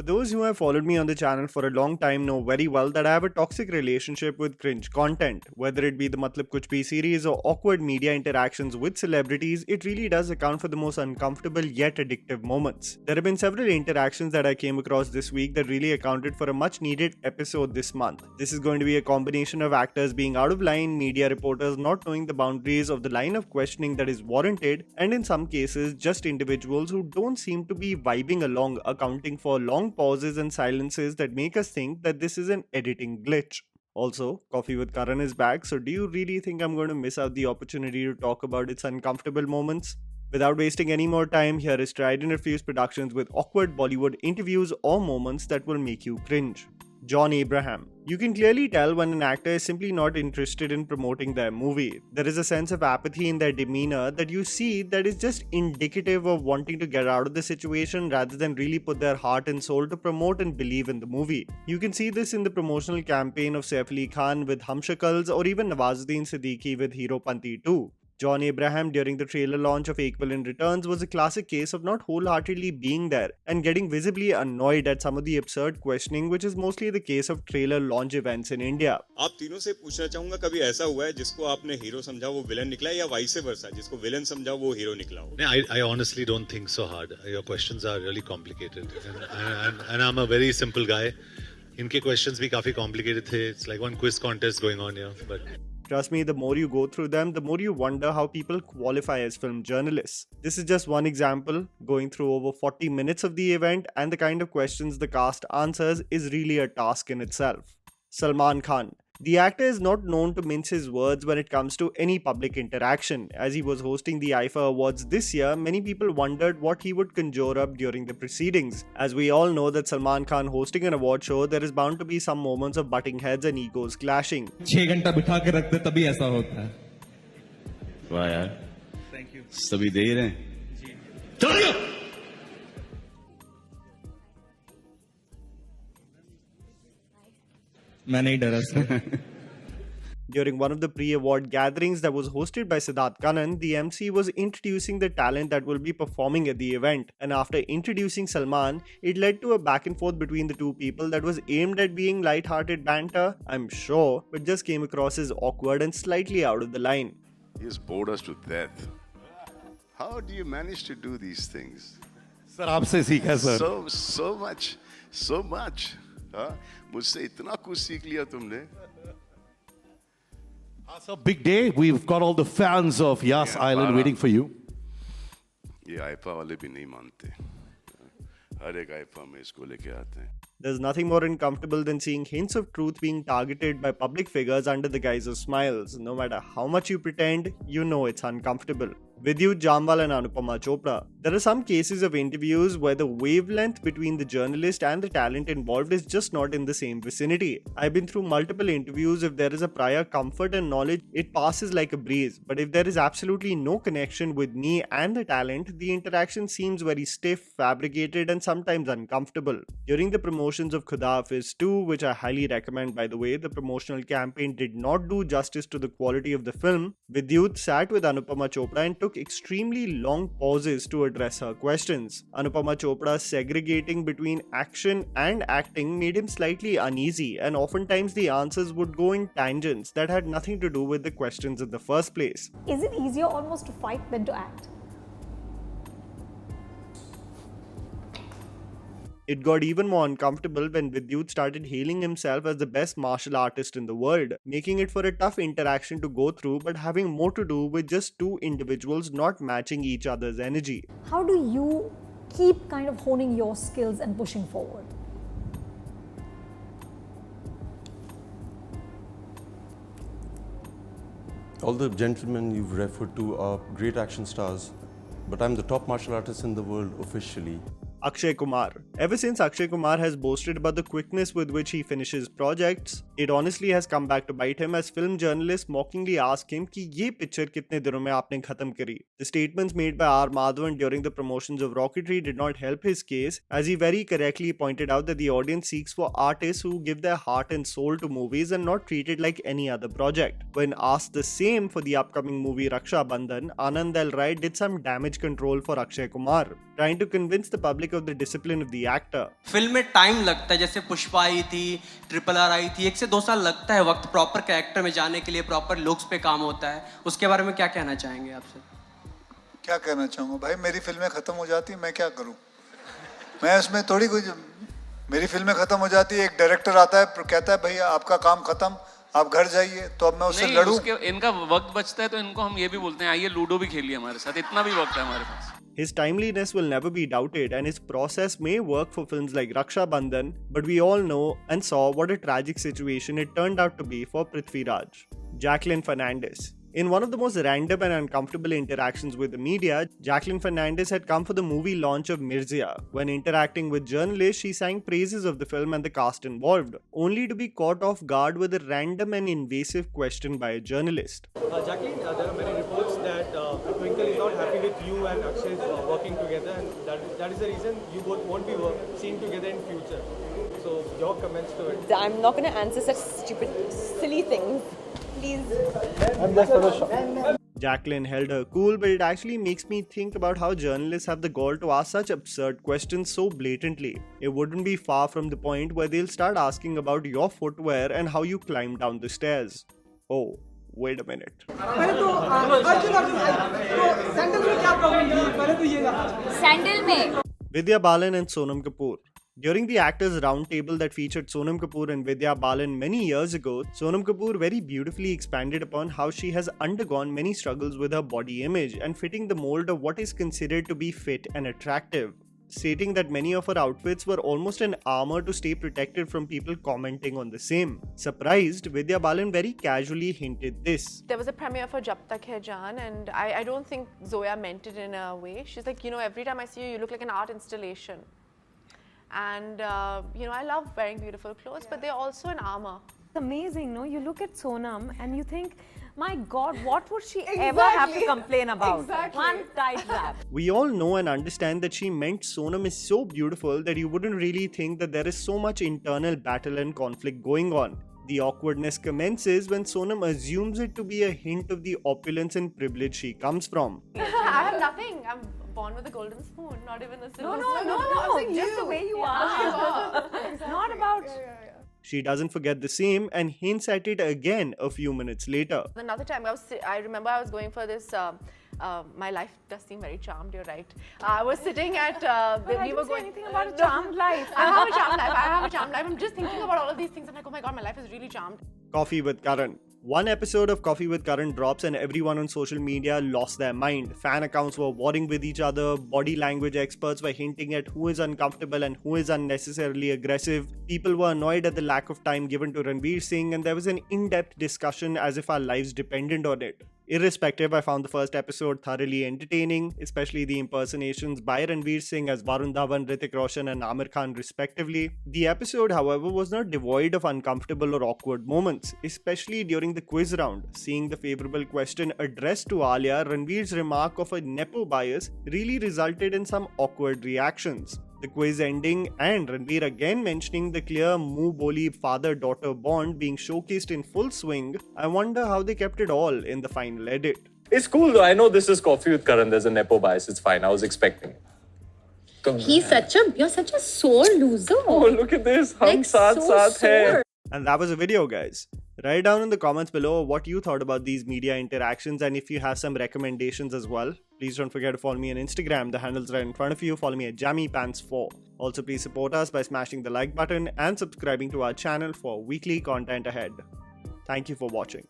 For those who have followed me on the channel for a long time know very well that I have a toxic relationship with cringe content. Whether it be the Matlab Kuch Bhi series or awkward media interactions with celebrities, it really does account for the most uncomfortable yet addictive moments. There have been several interactions that I came across this week that really accounted for a much needed episode this month. This is going to be a combination of actors being out of line, media reporters not knowing the boundaries of the line of questioning that is warranted, and in some cases just individuals who don't seem to be vibing along, accounting for long pauses and silences that make us think that this is an editing glitch. Also, Coffee with Karan is back, so do you really think I'm going to miss out the opportunity to talk about its uncomfortable moments? Without wasting any more time, here is Tried&Refused Productions with awkward Bollywood interviews or moments that will make you cringe. John Abraham. You can clearly tell when an actor is simply not interested in promoting their movie. There is a sense of apathy in their demeanor that you see that is just indicative of wanting to get out of the situation rather than really put their heart and soul to promote and believe in the movie. You can see this in the promotional campaign of Saif Ali Khan with Humshakals or even Nawazuddin Siddiqui with Hero Panti 2. John Abraham during the trailer launch of Equivalent Returns was a classic case of not wholeheartedly being there and getting visibly annoyed at some of the absurd questioning, which is mostly the case of trailer launch events in India. आप तीनों से पूछना चाहूंगा कभी ऐसा हुआ है जिसको आपने हीरो समझा वो विलन निकला या वाइस वर्सा जिसको विलन समझा वो हीरो निकला हो? I honestly don't think so hard. Your questions are really complicated and I'm a very simple guy. इनके questions भी काफी complicated थे. It's like one quiz contest going on here, but trust me, the more you go through them, the more you wonder how people qualify as film journalists. This is just one example. Going through over 40 minutes of the event and the kind of questions the cast answers is really a task in itself. Salman Khan. The actor is not known to mince his words when it comes to any public interaction. As he was hosting the IFA Awards this year, many people wondered what he would conjure up during the proceedings. As we all know that Salman Khan hosting an award show, there is bound to be some moments of butting heads and egos clashing. 6 घंटा बिठा के रखते तभी ऐसा होता है. वाह यार, Thank you. सभी दे ही रहे हैं. मैं नहीं डरा sir. During one of the pre-award gatherings that was hosted by Siddharth Kanan, the MC was introducing the talent that will be performing at the event, and after introducing Salman, it led to a back and forth between the two people that was aimed at being light-hearted banter, I'm sure, but just came across as awkward and slightly out of the line. He has bored us to death. How do you manage to do these things? Sir आपसे सीखा sir. So much. हाँ, मुझसे इतना कुछ सीख लिया तुमने. So big day. We've got all the fans of Yas Island waiting for you. ये आईफा वाले भी नहीं मानते. हर एक आईफा में इसको लेके आते हैं. There's nothing more uncomfortable than seeing hints of truth being targeted by public figures under the guise of smiles. No matter how much you pretend, you know it's uncomfortable. Vidyut Jamwal and Anupama Chopra. There are some cases of interviews where the wavelength between the journalist and the talent involved is just not in the same vicinity. I've been through multiple interviews. If there is a prior comfort and knowledge, it passes like a breeze. But if there is absolutely no connection with me and the talent, the interaction seems very stiff, fabricated, and sometimes uncomfortable. During the promotions of Khuda Hafiz 2, which I highly recommend by the way, the promotional campaign did not do justice to the quality of the film. Vidyut sat with Anupama Chopra and took extremely long pauses to address her questions. Anupama Chopra segregating between action and acting made him slightly uneasy, and oftentimes the answers would go in tangents that had nothing to do with the questions in the first place. Is it easier almost to fight than to act? It got even more uncomfortable when Vidyut started hailing himself as the best martial artist in the world, making it for a tough interaction to go through but having more to do with just two individuals not matching each other's energy. How do you keep kind of honing your skills and pushing forward? All the gentlemen you've referred to are great action stars, but I'm the top martial artist in the world officially. Akshay Kumar. Ever since Akshay Kumar has boasted about the quickness with which he finishes projects, it honestly has come back to bite him as film journalists mockingly ask him कि ये picture कितने दिनों में आपने खत्म करी. The statements made by R. Madhavan during the promotions of Rocketry did not help his case, as he very correctly pointed out that the audience seeks for artists who give their heart and soul to movies and not treat it like any other project. When asked the same for the upcoming movie Raksha Bandhan, Anand L. Rai did some damage control for Akshay Kumar, trying to convince the public of the discipline of the actor. Film में time लगता है, जैसे पुष्पा आई थी, RRR आई थी, 1 से 2 साल लगता है वक्त प्रॉपर कैरेक्टर में जाने के लिए, प्रॉपर लुक्स पे काम होता है. उसके बारे में क्या कहना चाहेंगे आपसे? क्या कहना चाहूँगा भाई, मेरी फिल्में ख़त्म हो जाती, मैं क्या करूँ? मैं उसमें थोड़ी कुछ, मेरी फिल्में ख़त्म हो जाती है, एक डायरेक्टर आता है कहता है भैया आपका काम ख़त्म, आप घर जाइए, तो अब मैं उससे लड़ूं? इनका वक्त बचता है तो इनको हम ये भी बोलते हैं आइए लूडो भी खेलिए हमारे साथ, इतना भी वक्त है हमारे पास. His timeliness will never be doubted and his process may work for films like Raksha Bandhan, but we all know and saw what a tragic situation it turned out to be for Prithvi Raj. Jacqueline Fernandez. In one of the most random and uncomfortable interactions with the media, Jacqueline Fernandez had come for the movie launch of Mirzya. When interacting with journalists, she sang praises of the film and the cast involved, only to be caught off guard with a random and invasive question by a journalist. Jacqueline, there are many reports that Twinkle is not happy with you and Akshay working together, and that is the reason you both won't be seen together in future. So, your comments to it. I'm not going to answer such stupid, silly things. Please. Jacqueline held her cool, but it actually makes me think about how journalists have the gall to ask such absurd questions so blatantly. It wouldn't be far from the point where they'll start asking about your footwear and how you climb down the stairs. Oh, wait a minute. Sandal में Vidya Balan and Sonam Kapoor. During the actors' roundtable that featured Sonam Kapoor and Vidya Balan many years ago, Sonam Kapoor very beautifully expanded upon how she has undergone many struggles with her body image and fitting the mold of what is considered to be fit and attractive, stating that many of her outfits were almost an armor to stay protected from people commenting on the same. Surprised, Vidya Balan very casually hinted this. There was a premiere for Jab Tak Hai Jaan, and I don't think Zoya meant it in a way. She's like, you know, every time I see you, you look like an art installation. And, you know, I love wearing beautiful clothes, but they're also an armor. It's amazing, no? You look at Sonam and you think, my God, what would she ever have to complain about? One tight wrap. We all know and understand that she meant Sonam is so beautiful that you wouldn't really think that there is so much internal battle and conflict going on. The awkwardness commences when Sonam assumes it to be a hint of the opulence and privilege she comes from. I have nothing. I'm born with a golden spoon, not even a silver spoon. No, just the way you are. It's not about... She doesn't forget the same and hints at it again a few minutes later. Another time, I remember I was going for this... my life does seem very charmed, you're right. I was sitting at... we were going anything about a charmed life. I have a charmed life. I have a charmed life. I'm just thinking about all of these things. I'm like, oh my God, my life is really charmed. Coffee with Karan. One episode of Coffee with Karan drops and everyone on social media lost their mind. Fan accounts were warring with each other, body language experts were hinting at who is uncomfortable and who is unnecessarily aggressive. People were annoyed at the lack of time given to Ranveer Singh, and there was an in-depth discussion as if our lives depended on it. Irrespective, I found the first episode thoroughly entertaining, especially the impersonations by Ranveer Singh as Varun Dhawan, Hrithik Roshan and Amir Khan respectively. The episode, however, was not devoid of uncomfortable or awkward moments, especially during the quiz round. Seeing the favourable question addressed to Alia, Ranveer's remark of a nepo bias really resulted in some awkward reactions. The quiz ending and Ranveer again mentioning the clear Moo-Boli father-daughter bond being showcased in full swing, I wonder how they kept it all in the final edit. It's cool though, I know this is Coffee with Karan, there's a nepo bias, it's fine, I was expecting it. You're such a sore loser. Oh, look at this, hum saath hai. And that was the video, guys. Write down in the comments below what you thought about these media interactions and if you have some recommendations as well. Please don't forget to follow me on Instagram, the handle's right in front of you. Follow me at JammyPants4. Also, please support us by smashing the like button and subscribing to our channel for weekly content ahead. Thank you for watching.